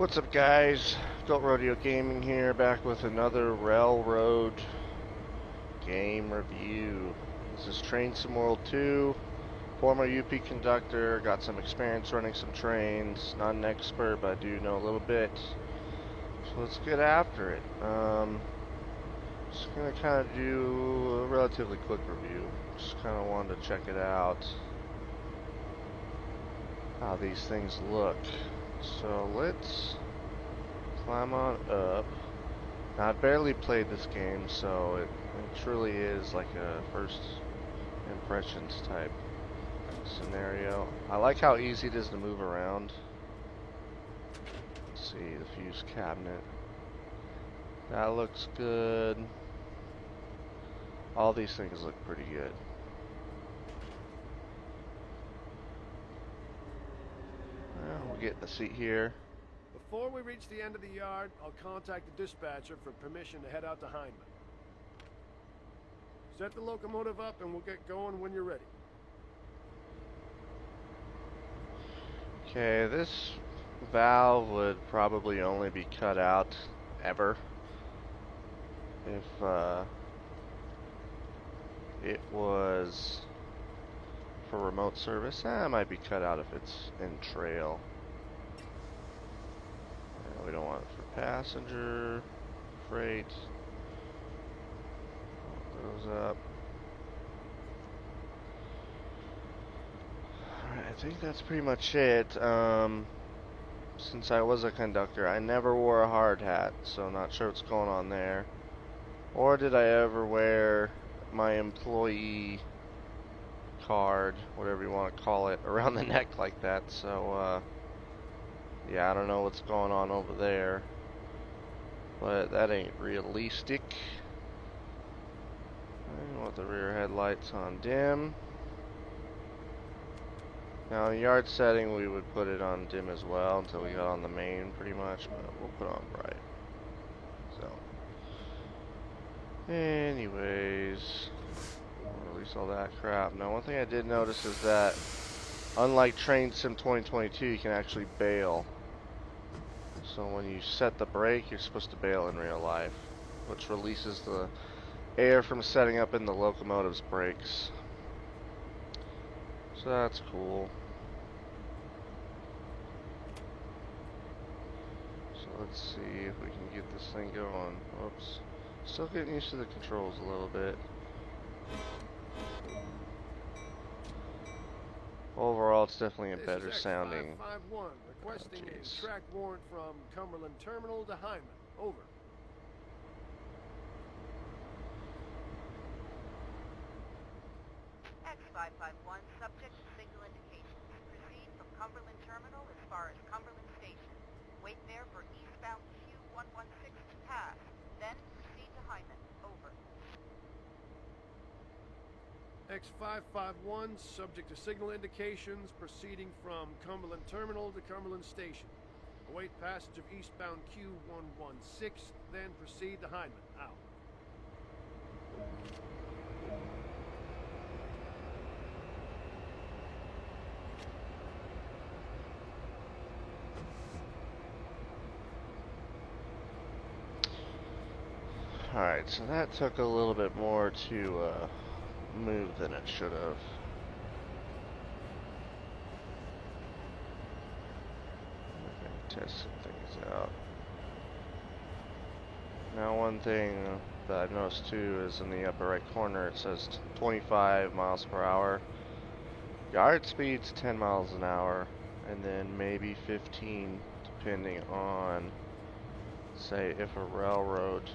What's up, guys? Adult Rodeo Gaming here, back with another Railroad game review. This is Train Sim World 2. Former UP conductor, got some experience running some trains. Not an expert, but I do know a little bit. So let's get after it. Just gonna kind of do a relatively quick review. Just kind of wanted to check it out, how these things look. So let's climb on up. Now, I barely played this game, so it truly is like a first impressions type scenario. I like how easy it is to move around. Let's see, the fuse cabinet. That looks good. All these things look pretty good. We'll get in the seat here. Before we reach the end of the yard, I'll contact the dispatcher for permission to head out to Hindman. Set the locomotive up and we'll get going when you're ready. Okay, this valve would probably only be cut out ever if it was for remote service. It might be cut out if it's in trail. We don't want it for passenger, freight. Goes up. Alright, I think that's pretty much it. Since I was a conductor, I never wore a hard hat, so not sure what's going on there. Or did I ever wear my employee card, whatever you want to call it, around the neck like that, so yeah, I don't know what's going on over there, but that ain't realistic. I want the rear headlights on dim. Now in yard setting we would put it on dim as well until we got on the main pretty much, but we'll put on bright. So anyways, we'll release all that crap. Now one thing I did notice is that unlike Train Sim 2022, you can actually bail. So when you set the brake, you're supposed to bail in real life, which releases the air from setting up in the locomotive's brakes. So that's cool. So let's see if we can get this thing going. Whoops. Still getting used to the controls a little bit. Overall, it's definitely a better sounding. X551, requesting a track warrant from Cumberland Terminal to Hyman. Over. X551, subject to signal indications. Proceed from Cumberland Terminal as far as Cumberland Station. Wait there for eastbound Q116 to pass. Then proceed to Hyman. Over. X551, subject to signal indications, proceeding from Cumberland Terminal to Cumberland Station. Await passage of eastbound Q116, then proceed to Hyman. Out. Alright, so that took a little bit more to move than it should have. Test some things out. Now one thing that I've noticed too is in the upper right corner it says 25 miles per hour. Yard speed's 10 miles an hour, and then maybe 15 depending on, say, if a railroad,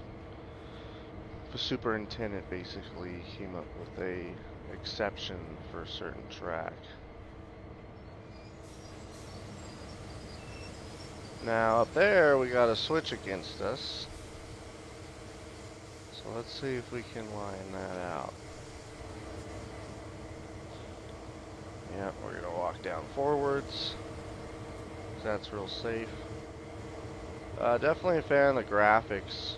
the superintendent basically came up with a exception for a certain track. Now up there we got a switch against us, so let's see if we can line that out. Yeah, we're gonna walk down forwards, so that's real safe. Definitely a fan of the graphics.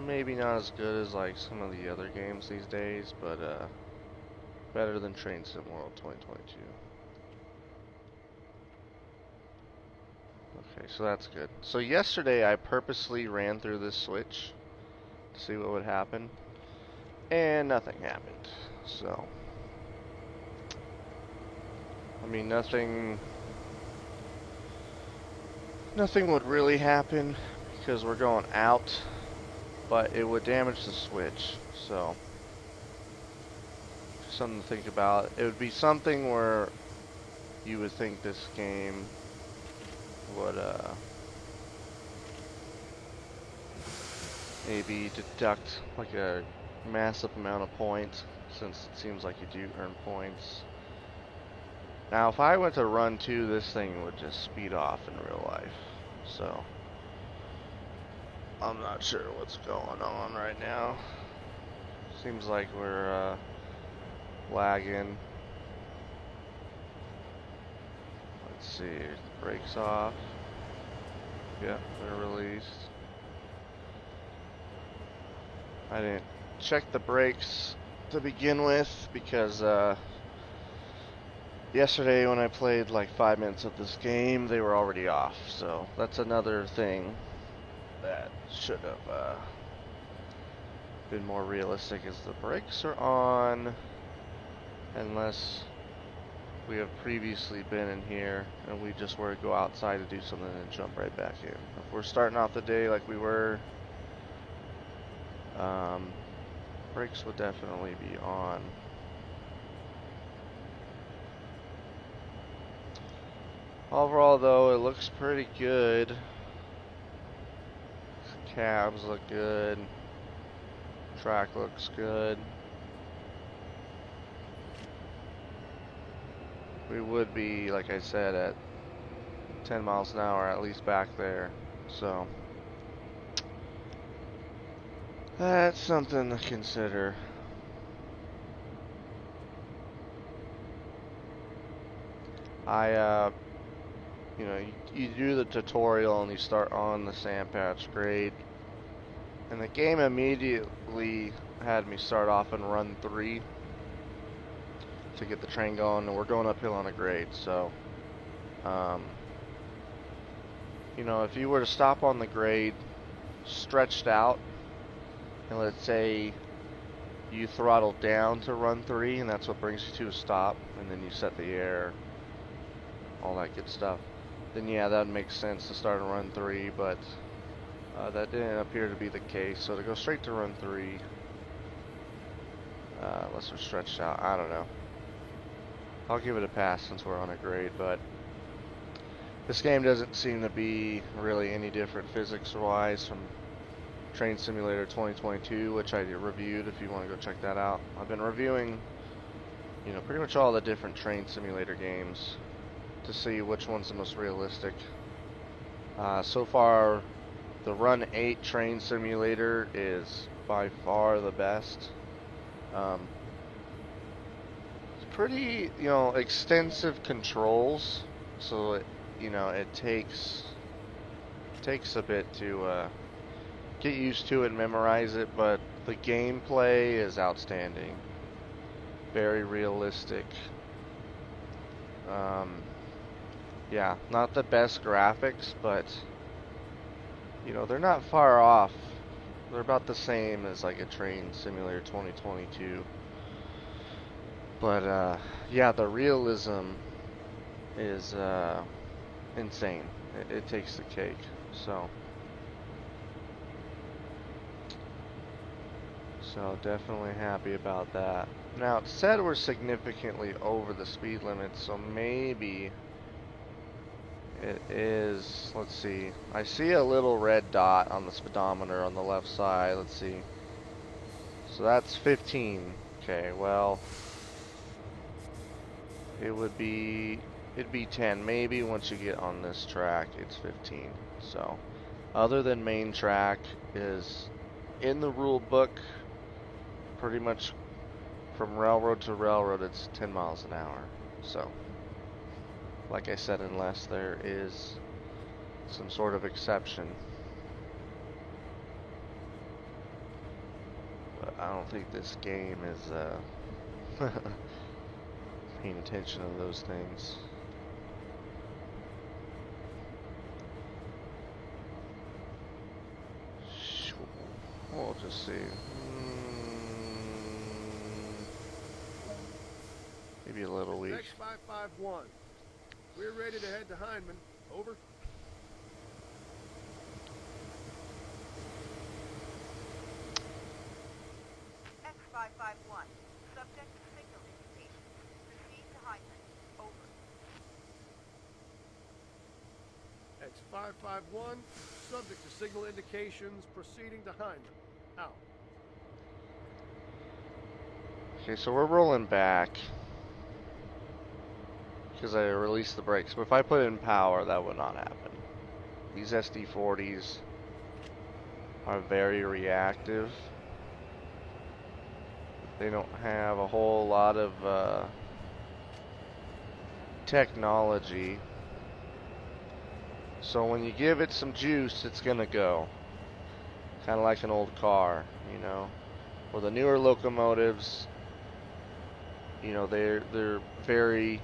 Maybe not as good as like some of the other games these days, but better than Train Sim World 2022. Okay, so that's good. So yesterday I purposely ran through this switch to see what would happen, and nothing happened. So, I mean, nothing would really happen because we're going out, but it would damage the switch. So, something to think about. It would be something where you would think this game would maybe deduct like a massive amount of points, since it seems like you do earn points. Now if I went to run 2, this thing would just speed off in real life. So I'm not sure what's going on right now. Seems like we're lagging. Let's see, brakes off. Yep, they're released. I didn't check the brakes to begin with because yesterday when I played like 5 minutes of this game, they were already off. So that's another thing that should have been more realistic, is the brakes are on unless we have previously been in here and we just were to go outside to do something and jump right back in. If we're starting off the day like we were, brakes would definitely be on. Overall though, it looks pretty good. Cabs look good. Track looks good. We would be, like I said, at 10 miles an hour at least back there. So that's something to consider. You know, you do the tutorial and you start on the sand patch grade, and the game immediately had me start off and run 3 to get the train going, and we're going uphill on a grade. So, you know, if you were to stop on the grade stretched out, and let's say you throttle down to run 3, and that's what brings you to a stop, and then you set the air, all that good stuff, then yeah, that makes sense to start and run 3, but that didn't appear to be the case. So to go straight to run 3, unless we're stretched out, I don't know. I'll give it a pass since we're on a grade, but this game doesn't seem to be really any different physics-wise from Train Simulator 2022, which I reviewed if you want to go check that out. I've been reviewing, you know, pretty much all the different Train Simulator games to see which one's the most realistic. So far, the Run 8 Train Simulator is by far the best. It's pretty, you know, extensive controls, so it, you know, it takes a bit to get used to it and memorize it, but the gameplay is outstanding. Very realistic. Yeah, not the best graphics, but you know, they're not far off. They're about the same as like a Train Simulator 2022. But yeah, the realism is insane. It takes the cake. So definitely happy about that. Now it said we're significantly over the speed limit, so maybe it is. Let's see. I see a little red dot on the speedometer on the left side. Let's see. So that's 15. Okay, well, it'd be 10 maybe once you get on this track. It's 15. So other than main track is in the rule book, pretty much from railroad to railroad it's 10 miles an hour. So like I said, unless there is some sort of exception. But I don't think this game is paying attention to those things. We'll just see. Maybe a little weak. X551. We're ready to head to Hindman. Over. X551. Subject to signal indications. Proceed to Hindman. Over. X551. Subject to signal indications. Proceeding to Hindman. Out. Okay, so we're rolling back because I released the brakes. But if I put it in power, that would not happen. These SD40s are very reactive. They don't have a whole lot of technology. So when you give it some juice, it's gonna go. Kind of like an old car, you know. Well, the newer locomotives, you know, they're very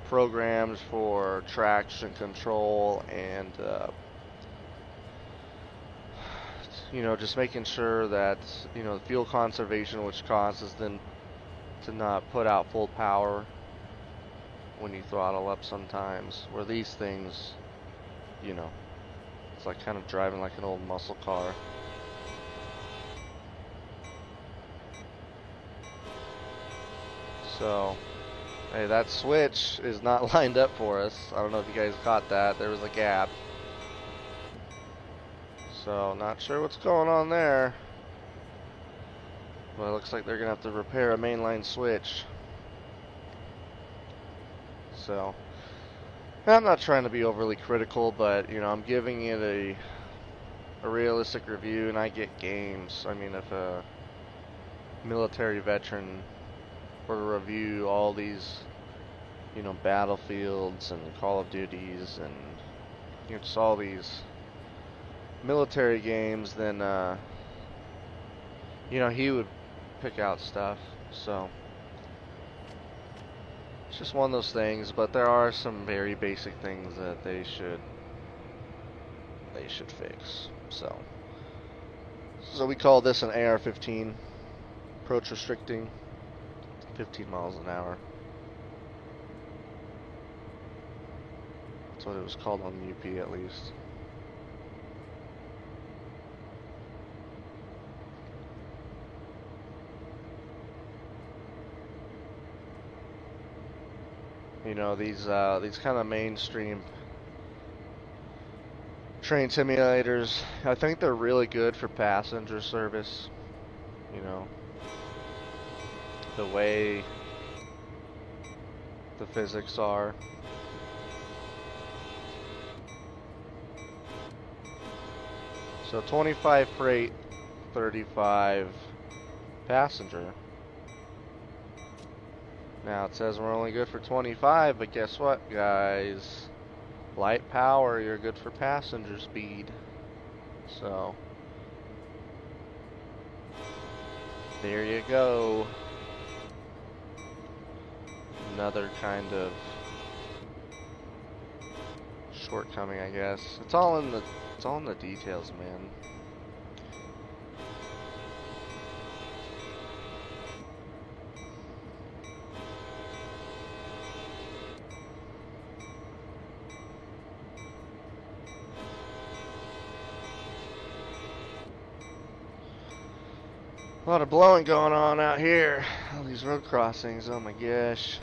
programmed for traction control and you know, just making sure that, you know, fuel conservation, which causes them to not put out full power when you throttle up sometimes. Where these things, you know, it's like kind of driving like an old muscle car. So, hey, that switch is not lined up for us. I don't know if you guys caught that. There was a gap. So, not sure what's going on there. But it looks like they're going to have to repair a mainline switch. So, I'm not trying to be overly critical, but, you know, I'm giving it a realistic review, and I get games. I mean, if a military veteran were to review all these, you know, Battlefields and Call of Duties and, you know, just all these military games, then you know, he would pick out stuff. So it's just one of those things, but there are some very basic things that they should fix. So we call this an AR-15, approach restricting, 15 miles an hour. That's what it was called on the UP, at least. You know, these kind of mainstream train simulators, I think they're really good for passenger service. You know, the way the physics are. So 25 freight, 35 passenger. Now it says we're only good for 25, but guess what, guys? Light power, you're good for passenger speed. So there you go. Another kind of shortcoming, I guess. It's all in the details, man. A lot of blowing going on out here. All these road crossings, oh my gosh.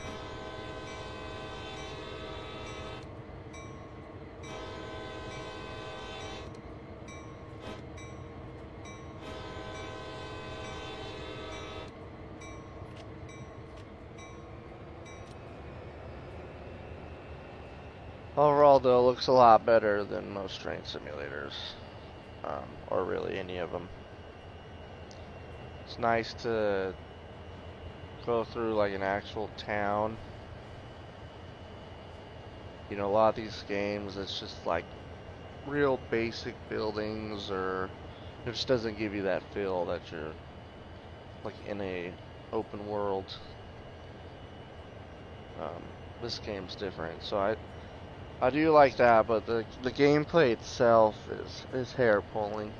Overall, though, it looks a lot better than most train simulators, or really any of them. It's nice to go through like an actual town. You know, a lot of these games, it's just like real basic buildings, or it just doesn't give you that feel that you're like in a open world. This game's different, so I do like that, but the gameplay itself is hair pulling.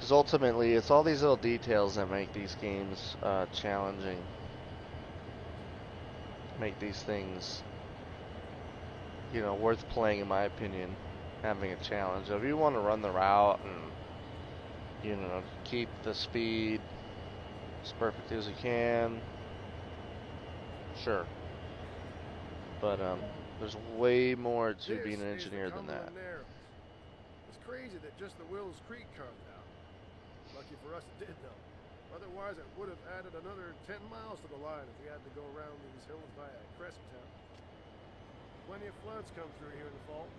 Because ultimately, it's all these little details that make these games challenging. Make these things, you know, worth playing, in my opinion. Having a challenge. If you want to run the route and, you know, keep the speed as perfect as you can, sure. But there's way more to being an engineer than that. It's crazy that just the Wills Creek carved out. Lucky for us it did, though. Otherwise, it would have added another 10 miles to the line if we had to go around these hills via Crescenttown. Plenty of floods come through here in the fall.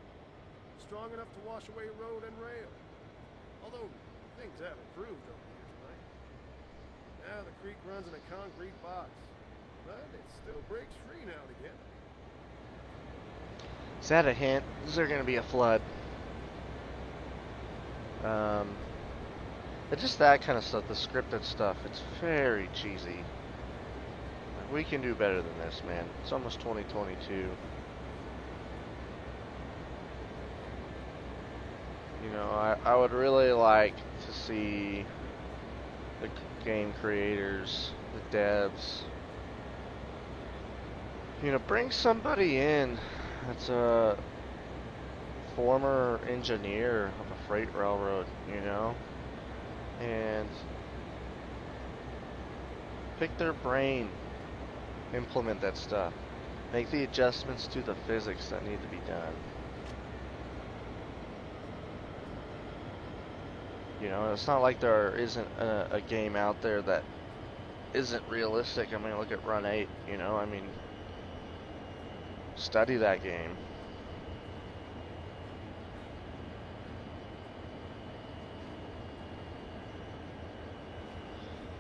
Strong enough to wash away road and rail. Although, things have improved over the years, right? Now the creek runs in a concrete box. But it still breaks free now and again. Is that a hint? Is there going to be a flood? But just that kind of stuff, the scripted stuff, it's very cheesy. We can do better than this, man. It's almost 2022. You know, I would really like to see the game creators, the devs, you know, bring somebody in that's a former engineer of a freight railroad, you know, and pick their brain, implement that stuff, make the adjustments to the physics that need to be done. You know, it's not like there isn't a game out there that isn't realistic. I mean, look at Run 8, you know, I mean, study that game.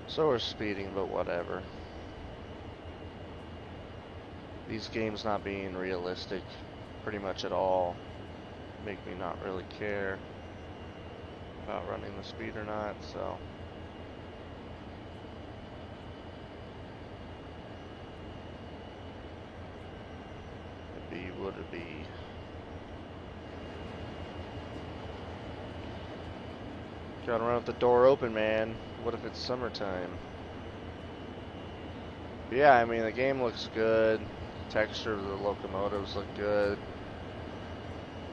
So we're speeding, but whatever. These games not being realistic pretty much at all make me not really care about running the speed or not, so. It be what it be. Gotta run with the door open, man. What if it's summertime? But yeah, I mean, the game looks good. The texture of the locomotives look good.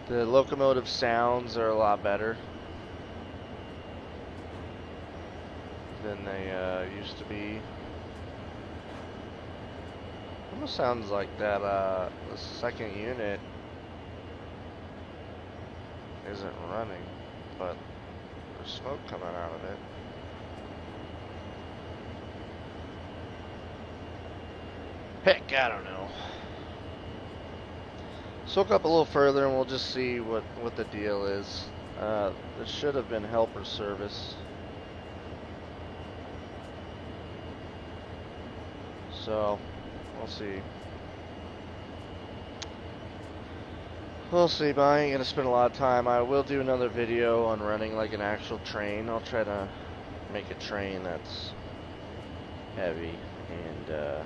The locomotive sounds are a lot better than they used to be. Almost sounds like that the second unit isn't running, but there's smoke coming out of it. Heck, I don't know. Let's look up a little further and we'll just see what the deal is. There should have been helper service. So, we'll see. We'll see, but I ain't gonna spend a lot of time. I will do another video on running like an actual train. I'll try to make a train that's heavy and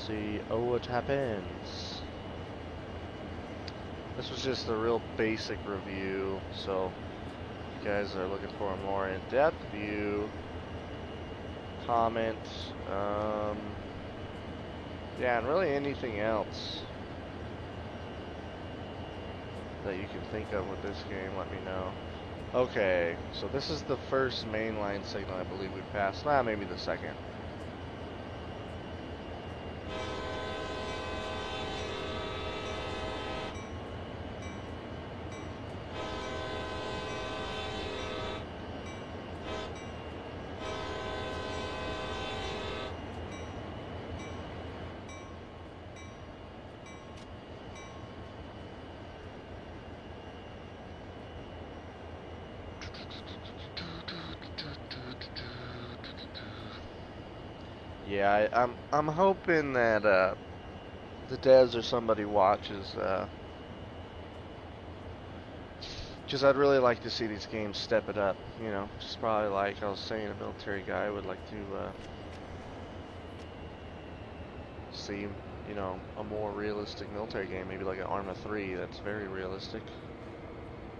see what happens. This was just a real basic review, so if you guys are looking for a more in-depth view, comment, yeah, and really anything else that you can think of with this game, let me know. Okay, so this is the first mainline signal I believe we passed. Nah, maybe the second. Yeah, I'm hoping that the devs or somebody watches, because I'd really like to see these games step it up. You know, just probably like I was saying, a military guy would like to see, you know, a more realistic military game, maybe like an Arma 3 that's very realistic.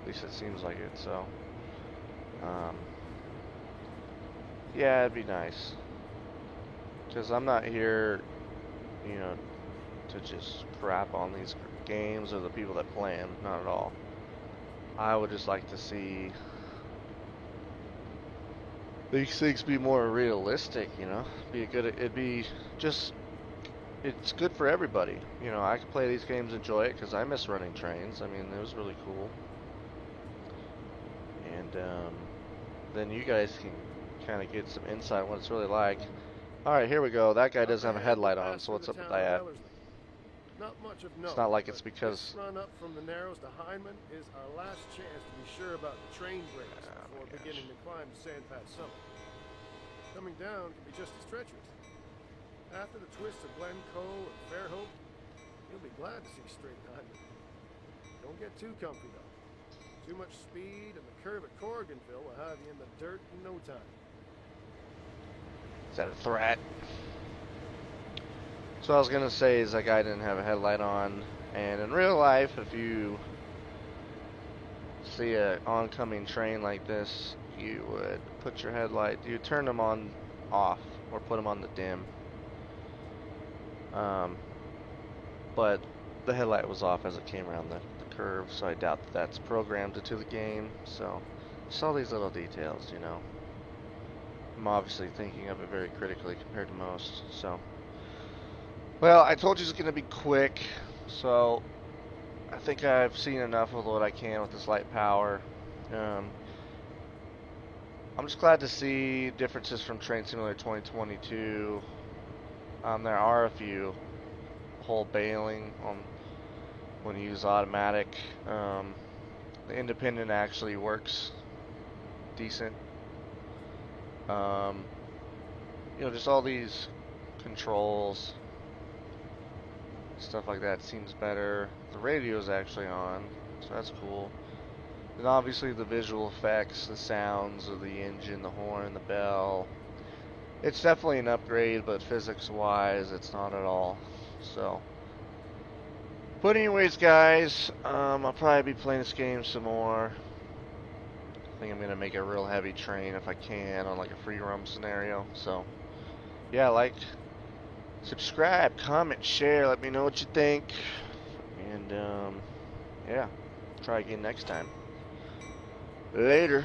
least it seems like it. So, yeah, it'd be nice. Because I'm not here, you know, to just crap on these games or the people that play them. Not at all. I would just like to see these things be more realistic, you know. It's good for everybody. You know, I can play these games, enjoy it, because I miss running trains. I mean, it was really cool. And then you guys can kind of get some insight on what it's really like. Alright, here we go. That guy doesn't have a headlight on, so what's up with that? Not much of note. It's not like it's because... This run up from the Narrows to Hindman is our last chance to be sure about the train brakes before beginning to climb to Sandpass Summit. Coming down can be just as treacherous. After the twists of Glencoe and Fairhope, you'll be glad to see straight Hindman. Don't get too comfy though. Too much speed and the curve at Corriganville will have you in the dirt in no time. Is that a threat? So I was gonna say is that guy didn't have a headlight on, and in real life, if you see an oncoming train like this, you would put your headlight, you turn them on off or put them on the dim. But the headlight was off as it came around the curve, so I doubt that that's programmed into the game. So just all these little details, you know. I'm obviously thinking of it very critically compared to most. So, well, I told you it's going to be quick, so I think I've seen enough of what I can with this light power. I'm just glad to see differences from Train Simulator 2022. There are a few. Whole bailing on when you use automatic. The independent actually works decent. You know, just all these controls, stuff like that seems better. The radio's actually on, so that's cool. And obviously the visual effects, the sounds of the engine, the horn, the bell. It's definitely an upgrade, but physics-wise, it's not at all. So, but anyways, guys, I'll probably be playing this game some more. I think I'm gonna make a real heavy train if I can on like a free roam scenario. So, yeah, like, subscribe, comment, share. Let me know what you think, and yeah, try again next time. Later.